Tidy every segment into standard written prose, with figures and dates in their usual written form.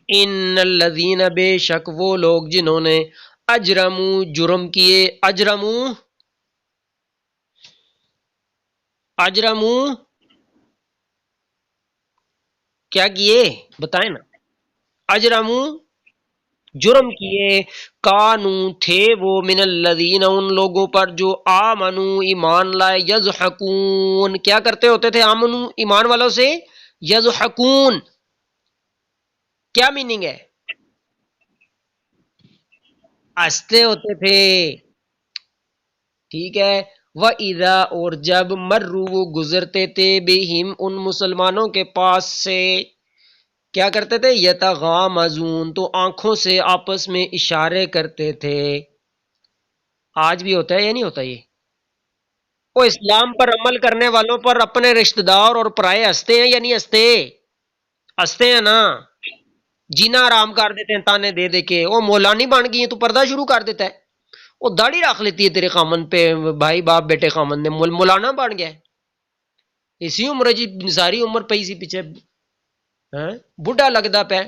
ان الذین بے شک وہ لوگ جنہوں نے اجرمو جرم کیے، اجرمو کیا کیے بتائیں نا، اجرمو جرم کیے، کانو تھے وہ من الذین ان لوگوں پر جو آمنو ایمان لائے، یضحکون کیا کرتے ہوتے تھے، آمنو ایمان والوں سے، یضحکون کیا میننگ ہے، ہنستے ہوتے تھے، ٹھیک ہے، وَإِذَا اور جب مروا وہ گزرتے تھے بہم ان مسلمانوں کے پاس سے، کیا کرتے تھے، یتغامزون تو آنکھوں سے آپس میں اشارے کرتے تھے، آج بھی ہوتا ہے یا نہیں ہوتا یہ؟ وہ اسلام پر عمل کرنے والوں پر اپنے رشتہ دار اور پرائے ہنستے ہیں یا نہیں ہنستے؟ ہنستے ہیں نا، جینا آرام کر دیتے ہیں تانے دے دے کے، وہ مولانی بن گئی ہیں تو پردہ شروع کر دیتا ہے، وہ داڑھی رکھ لیتی ہے تیرے خامن پہ، بھائی باپ بیٹے خامن نے مولانا بن گیا ہے، اسی عمر جی ساری عمر پئی سی پیچھے، ہاں بڈھا لگتا پہ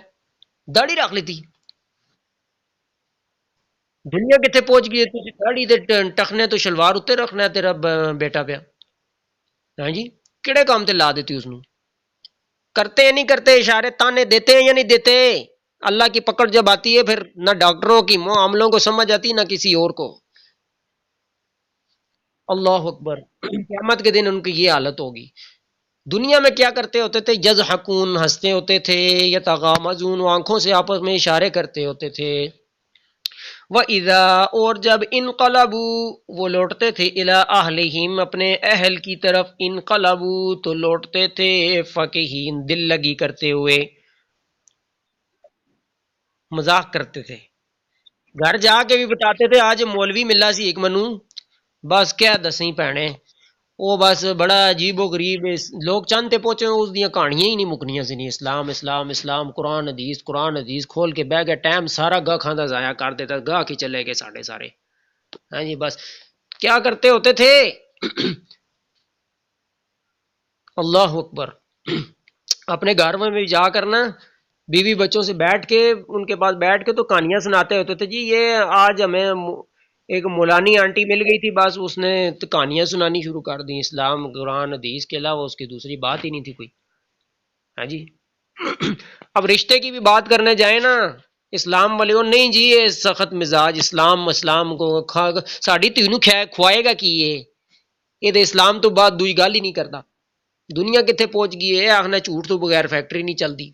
داڑھی رکھ لیتی، دنیا کتنے پہنچ گئی ہے، تسی داڑھی تے ٹخنے تو شلوار اتنے رکھنا ہے تیرا بیٹا پیا، ہاں جی کہڑے کام تے لا دیتی اس نو، کرتے ہیں نہیں کرتے اشارے تانے دیتے ہیں یا نہیں دیتے؟ اللہ کی پکڑ جب آتی ہے پھر نہ ڈاکٹروں کی معاملوں کو سمجھ آتی نہ کسی اور کو، اللہ اکبر، قیامت کے دن ان کی یہ حالت ہوگی۔ دنیا میں کیا کرتے ہوتے تھے، یضحکون ہنستے ہوتے تھے، یتغامزون آنکھوں سے آپس میں اشارے کرتے ہوتے تھے، وَإِذَا اور جب انقلبوا وہ لوٹتے تھے الی اہلہم اپنے اہل کی طرف، انقلبوا تو لوٹتے تھے فقہین دل لگی کرتے ہوئے، مذاق کرتے تھے، گھر جا کے بھی بتاتے تھے آج مولوی ملا سی ایک منو، بس کیا دسیں پینے، وہ بس بڑا عجیب و غریب لوگ چند تے پہنچے اس دیاں کہانیاں ہی نہیں مکنیاں سی، نہیں اسلام اسلام اسلام، قرآن حدیث کھول کے بہ گئے، ٹائم سارا گاہ کھاندہ ضائع کر دیتا، گاہ کی چلے گئے ساڑھے سارے، ہاں جی بس کیا کرتے ہوتے تھے، اللہ اکبر، اپنے گھر میں بھی جا کر نا بیوی بچوں سے بیٹھ کے ان کے پاس بیٹھ کے تو کہانیاں سناتے ہوتے تھے، جی یہ آج ہمیں ایک مولانی آنٹی مل گئی تھی، بس اس نے تو کہانیاں سنانی شروع کر دی، اسلام قرآن حدیث کے علاوہ اس کی دوسری بات ہی نہیں تھی کوئی، ہاں جی اب رشتے کی بھی بات کرنے جائیں نا، اسلام والے وہ نہیں جی یہ سخت مزاج، اسلام کو ساڑی تینوں کھوائے گا کی یہ تو اسلام تو بعد دوئی گل ہی نہیں کرتا، دنیا کتنے پہنچ گئی ہے، آخنا جھوٹ تو بغیر فیکٹری نہیں چلتی،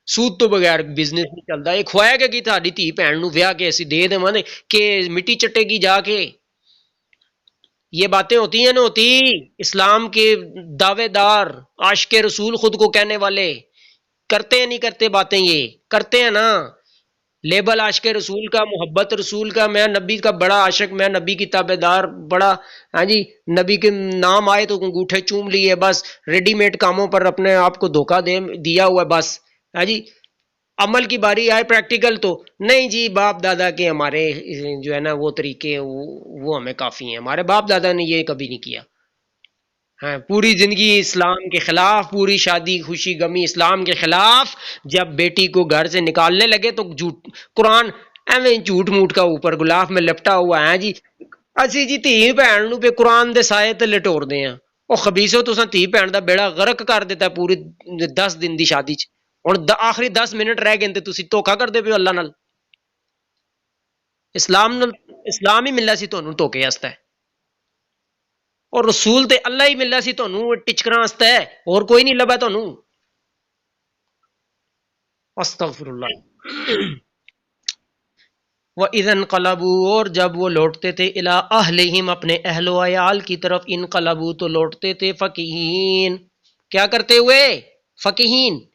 سود تو بغیر بزنس نہیں چلتا، یہ کھوایا گا کی تھوڑی دھی بھن نو ویاہ کے اسی دے دیں کہ مٹی چٹے گی جا کے، یہ باتیں ہوتی ہیں نا، ہوتی اسلام کے دعوے دار عاشق رسول خود کو کہنے والے کرتے ہیں نہیں کرتے باتیں، یہ کرتے ہیں نا، لیبل عاشق رسول کا، محبت رسول کا، میں نبی کا بڑا عاشق، میں نبی کی تابع دار بڑا، ہاں جی نبی کے نام آئے تو انگوٹھے چوم لیے، بس ریڈی میڈ کاموں پر اپنے آپ کو دھوکہ دیا ہوا ہے بس، ہاں جی عمل کی باری آئے پریکٹیکل تو نہیں جی، باپ دادا کے ہمارے جو ہے نا وہ طریقے وہ ہمیں کافی ہیں، ہمارے باپ دادا نے یہ کبھی نہیں کیا، ہاں پوری زندگی اسلام کے خلاف، پوری شادی خوشی غمی اسلام کے خلاف، جب بیٹی کو گھر سے نکالنے لگے تو جھوٹ قرآن ایویں جھوٹ موٹ کا اوپر گلاف میں لپٹا ہوا ہے جی، اسی جی دھی بھن نو پہ قرآن دے سائے تے لٹور دے ہیں، وہ خبیثو تساں دھی بھن دا بیڑا غرق کر دیتا ہے پوری 10 دن دی شادی چ، ہن آخری 10 منٹ رہ گئے تے تسی دھوکا کردے پیو اللہ نال، اسلام ہی ملنا سی تانوں دھوکے واسطے، اور رسول تے اللہ ہی ملنا سی تانوں ٹچکراں واسطے، اور کوئی نہیں لبا تانوں، استغفر اللہ، وَإِذَا انقلبوا اور جب وہ لوٹتے تھے الی اہلہم اپنے اہل و عیال کی طرف، انقلبوا تو لوٹتے تھے فقیہین، کیا کرتے ہوئے، فقیہین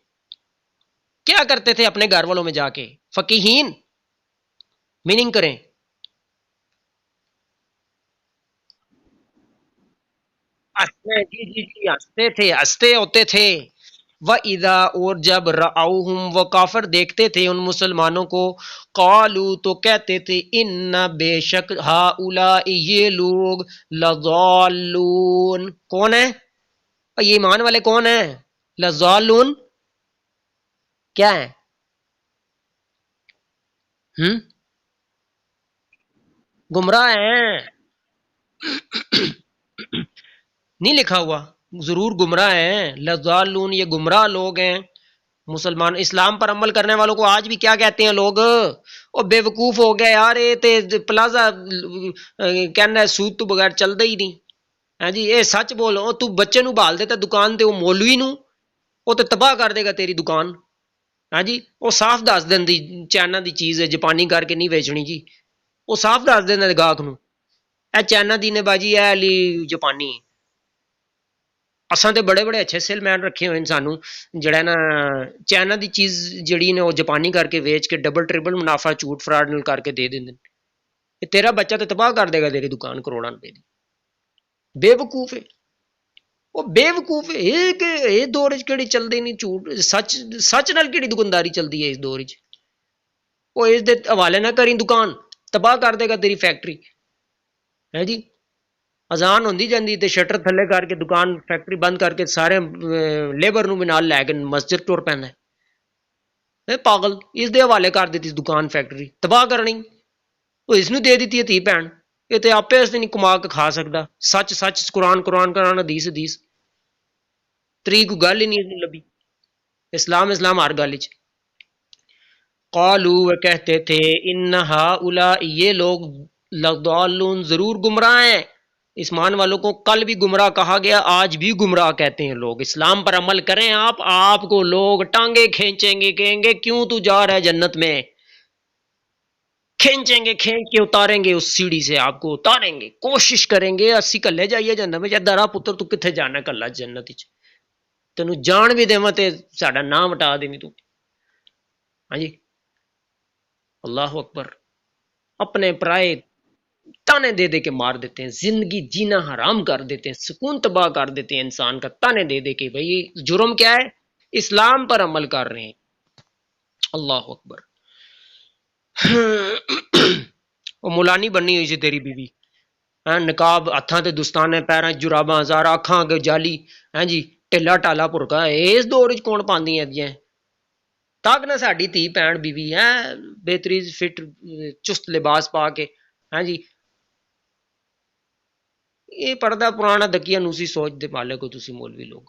کیا کرتے تھے اپنے گھر والوں میں جا کے، فقیہین میننگ کریں، جی جی جی ہنستے تھے، ہنستے ہوتے تھے، وَإِذَا اور جب رَأَوْهُمْ وہ کافر دیکھتے تھے ان مسلمانوں کو، قالوا تو کہتے تھے ان بے شک ہؤلاء یہ لوگ، لضالون کون ہے، یہ ایمان والے کون ہیں، لضالون کیا ہے، ہوں گمراہ ہیں نہیں لکھا ہوا، ضرور گمراہ ہیں، لضالون یہ گمراہ لوگ ہیں۔ مسلمان اسلام پر عمل کرنے والوں کو آج بھی کیا کہتے ہیں لوگ؟ او بے وقوف ہو گیا یار، اے تے پلازا کہنا ہے سود تو بغیر چلدا ہی نہیں۔ ہاں جی اے سچ بول، او تو بچے نو بھال دیتا دکان تے، او مولوی نو او تے تباہ کر دے گا تیری دکان۔ ہاں جی وہ صاف دس دیں چائنا دی چیز ہے، جاپانی کر کے نہیں ویچنی جی، وہ صاف دس دینا گاہک نو اے چائنا دی نے باجی، اے علی جاپانی۔ اساں تے بڑے بڑے اچھے سیل مین رکھے ہوئے سانو، جڑا نا چائنا دی چیز جڑی نے وہ جاپانی کر کے ویچ کے ڈبل ٹریبل منافع چوٹ فراڈ نال کر کے دے دیں۔ تیرا بچہ تو تباہ کر دے گا تیری دکان کروڑاں روپے دی۔ بے وقوف ہے وہ، بے وقوف ہے کہ یہ دور چ کہڑی چلدی نہیں جھوٹ سچ، سچ نال کہڑی دکانداری چلدی ہے اس دور چ؟ وہ اس دے حوالے نہ کری دکان، تباہ کر دے گا تیری فیکٹری ہے جی۔ اذان ہوندی جاندی تے شٹر تھلے کر کے دکان فیکٹری بند کر کے سارے لیبر نو بھی نال لے کے مسجد ٹر پیندا ہے۔ پاگل اس دے حوالے کر دیتی دکان فیکٹری، تباہ کرنی وہ اس نو دے دیتی ہے تھی بہن، یہ تے آپے اس نہیں کما کے کھا سکدا۔ سچ سچ، قرآن قرآن قرآن، حدیث حدیث، تری کوئی گل ہی نہیں لبھی۔ اسلام اسلام ہر گل وچ۔ قالو وہ کہتے تھے، ان ہؤلاء یہ لوگ، لضالون ضرور گمراہ ہیں۔ ایمان والوں کو کل بھی گمراہ کہا گیا، آج بھی گمراہ کہتے ہیں لوگ۔ اسلام پر عمل کریں آپ کو لوگ ٹانگے کھینچیں گے، کہیں گے کیوں تو جا رہا ہے جنت میں، کھینچیں گے، کھینچ کے اتاریں گے اس سیڑھی سے، آپ کو اتاریں گے، کوشش کریں گے اسی کلے جائیے جنت میں۔ درا پتر تو کتنے جانا کلا جنت وچ، تینوں جان بھی دیواں تے ساڈا نام مٹا دیویں تو۔ ہاں جی اللہ اکبر، اپنے پرائے تانے دے دے کے مار دیتے ہیں، زندگی جینا حرام کر دیتے ہیں، سکون تباہ کر دیتے ہیں انسان کا، تانے دے دے کے۔ بھئی جرم کیا ہے؟ اسلام پر عمل کر رہے ہیں۔ اللہ اکبر۔ وہ مولانی بننی ہوئی سی تیری بیوی، نقاب ہاتھاں تے دستانے، پیراں جراباں ہزار، اکھاں اگے جالی، ہاں جی ٹھلا ٹالا پرکا، اس دور وچ کون پاندی ہیں؟ تاک نہ ساڈی تھی بہن بیوی ہے بہترین فٹ چست لباس پا کے، ہاں جی یہ پردہ پرانا دکیا نوسی سوچ دے مالک ہو تسی مولوی لوگ۔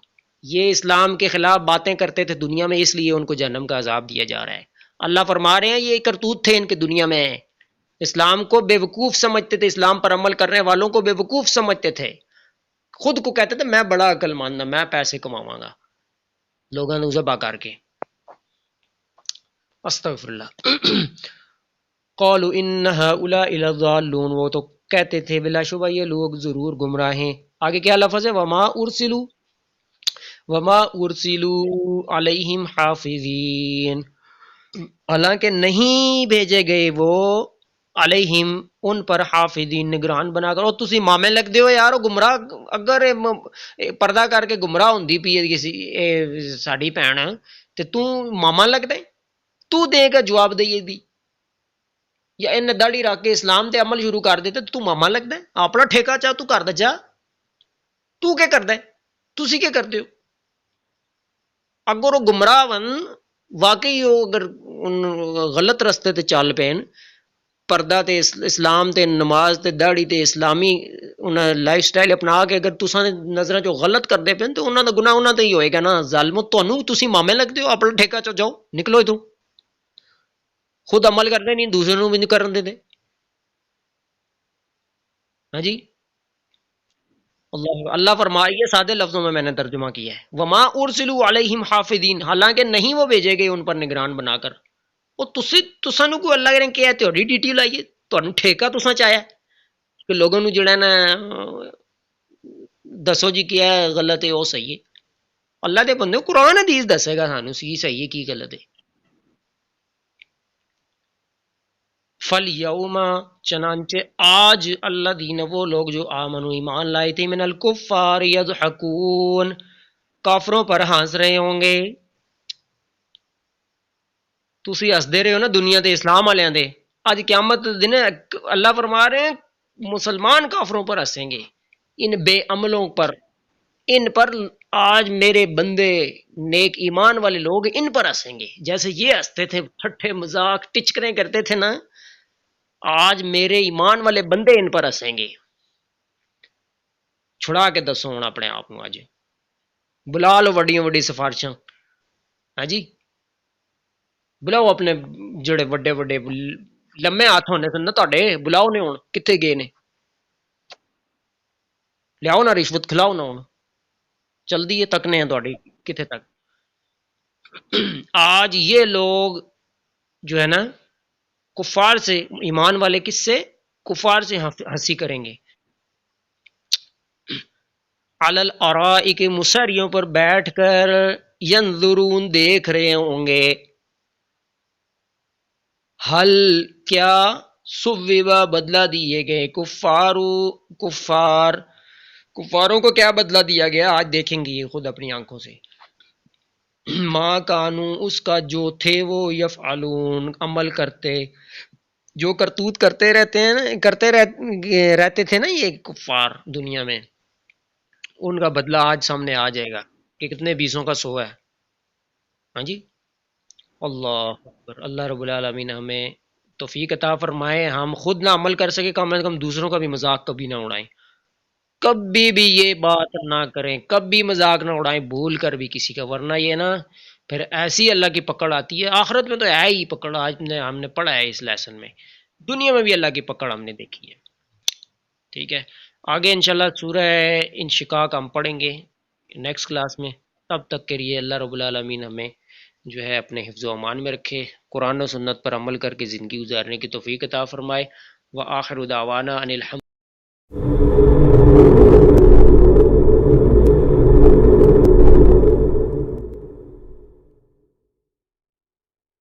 یہ اسلام کے خلاف باتیں کرتے تھے دنیا میں، اس لیے ان کو جہنم کا عذاب دیا جا رہا ہے۔ اللہ فرما رہے ہیں یہ کرتوت تھے ان کے دنیا میں، اسلام کو بے وقوف سمجھتے تھے، اسلام پر عمل کرنے والوں کو بے وقوف سمجھتے تھے، خود کو کہتے تھے میں بڑا عقل مند ہوں، میں پیسے کماواں گا لوگوں نے ذبح کر کے۔ استغفر اللہ۔ قالوا ان هؤلاء لضالون، وہ تو کہتے تھے بلا شبہ یہ لوگ ضرور گمراہ ہیں۔ آگے کیا لفظ ہے؟ وما ارسلوا علیہم حافظین، حالانکہ نہیں بھیجے گئے وہ علیہم ان پر حافظین نگران بنا کر۔ اور تسی مامے لگ دے ہو یار، گمراہ اگر پردہ کر کے گمراہ ہوندی پی ہے کسی ساڈی بہن تے تو ماما لگ دے، تو دے گا جواب دئیے دی، یا ان داڑھی رکھ کے اسلام تے عمل شروع کر دیتے تو ماما لگتا ہے؟ اپنا ٹھیکہ چاہ تو کر دے جا، تو کیا کردا ہے؟ تسی کیا کردے ہو؟ اگر وہ گمراہ ون واقعی وہ اگر غلط رستے تے چل پین، پردہ تے اسلام تے نماز تے داڑھی تے اسلامی انہاں لائف سٹائل اپنا کے اگر تساں نظراں چوں غلط کردے پین تو انہاں دا گناہ انہاں تے ہی ہوئے گا نا۔ ظالمو تانوں تسی مامے لگدے ہو، اپنا ٹھیکہ چ جاؤ، نکلو اتوں، خود عمل کرتے نہیں دوسرے نوں بھی نہیں کرن دے۔ ہاں جی اللہ فرمائیے سادے لفظوں میں نے ترجمہ کیا ہے، وما ارسلوا علیہم حافظین، حالانکہ نہیں وہ بھیجے گئے ان پر نگران بنا کر۔ وہ تساں نو کوئی اللہ نے کیا ہے تہاڈی ڈیوٹی لائیے، تانوں ٹھیکہ تساں چاہیا کہ لوگوں نو جڑا نا دسو جی کیا ہے غلط ہے وہ صحیح ہے۔ اللہ دے بندے قرآن حدیث دسے گا سانوں کی صحیح ہے کی غلط ہے۔ فَالْيَوْمَ، چنانچہ آج، الذین وہ لوگ جو آمنوا ایمان لائے تھے، من الکفار یضحکون، کافروں پر ہنس رہے ہوں گے۔ تسی ہس دے رہے ہو نا دنیا تے اسلام والیاں دے، اج قیامت دن اللہ فرما رہے ہیں مسلمان کافروں پر ہنسیں گے، ان بے عملوں پر۔ ان پر آج میرے بندے نیک ایمان والے لوگ ان پر ہنسیں گے، جیسے یہ ہنستے تھے، ٹھٹھے مذاق ٹچکریں کرتے تھے نا، آج میرے ایمان والے بندے ان پر ہنسیں گے۔ چھڑا کے دسو ہوں اپنے آپ کو، آج بلا لو وڈیاں وڈی سفارشاں، ہاں جی، بلاؤ اپنے جڑے وڈے وڈے لمے ہاتھ ہونے سن نا تڈے، بلاؤ نے ہوں کتنے گئے نے، لیاؤ نا رشوت کھلاؤ نا ہوں، چلدی ہے تکنے ہیں تاری کتنے تک۔ آج یہ لوگ جو ہے نا کفار سے، ایمان والے کس سے؟ کفار سے ہنسی کریں گے۔ علی الارائک مسریوں پر بیٹھ کر، ینظرون دیکھ رہے ہوں گے، حل کیا، سویبا بدلہ دیے گئے، کفاروں کو کیا بدلہ دیا گیا، آج دیکھیں گے یہ خود اپنی آنکھوں سے۔ ماں کانو، اس کا جو تھے وہ، یفعلون عمل کرتے، جو کرتوت کرتے رہتے ہیں نا، رہتے تھے نا یہ کفار دنیا میں، ان کا بدلہ آج سامنے آ جائے گا کہ کتنے بیسوں کا سو ہے۔ ہاں جی، اللہ اکبر، اللہ رب العالمین ہمیں توفیق عطا فرمائے، ہم خود نہ عمل کر سکے، کم از کم دوسروں کا بھی مذاق کبھی نہ اڑائیں، کبھی بھی یہ بات نہ کریں، کبھی مذاق نہ اڑائیں بھول کر بھی کسی کا، ورنہ یہ نا پھر ایسی اللہ کی پکڑ آتی ہے، آخرت میں تو ہے ہی پکڑ، آج ہم نے پڑھا ہے اس لیسن میں، دنیا میں بھی اللہ کی پکڑ ہم نے دیکھی ہے۔ ٹھیک ہے، آگے انشاءاللہ سورہ انشقاق ہم پڑھیں گے نیکسٹ کلاس میں، تب تک کے لیے اللہ رب العالمین ہمیں جو ہے اپنے حفظ و امان میں رکھے، قرآن و سنت پر عمل کر کے زندگی گزارنے کی توفیق عطا فرمائے۔ وآخر دعوانا ان الحمد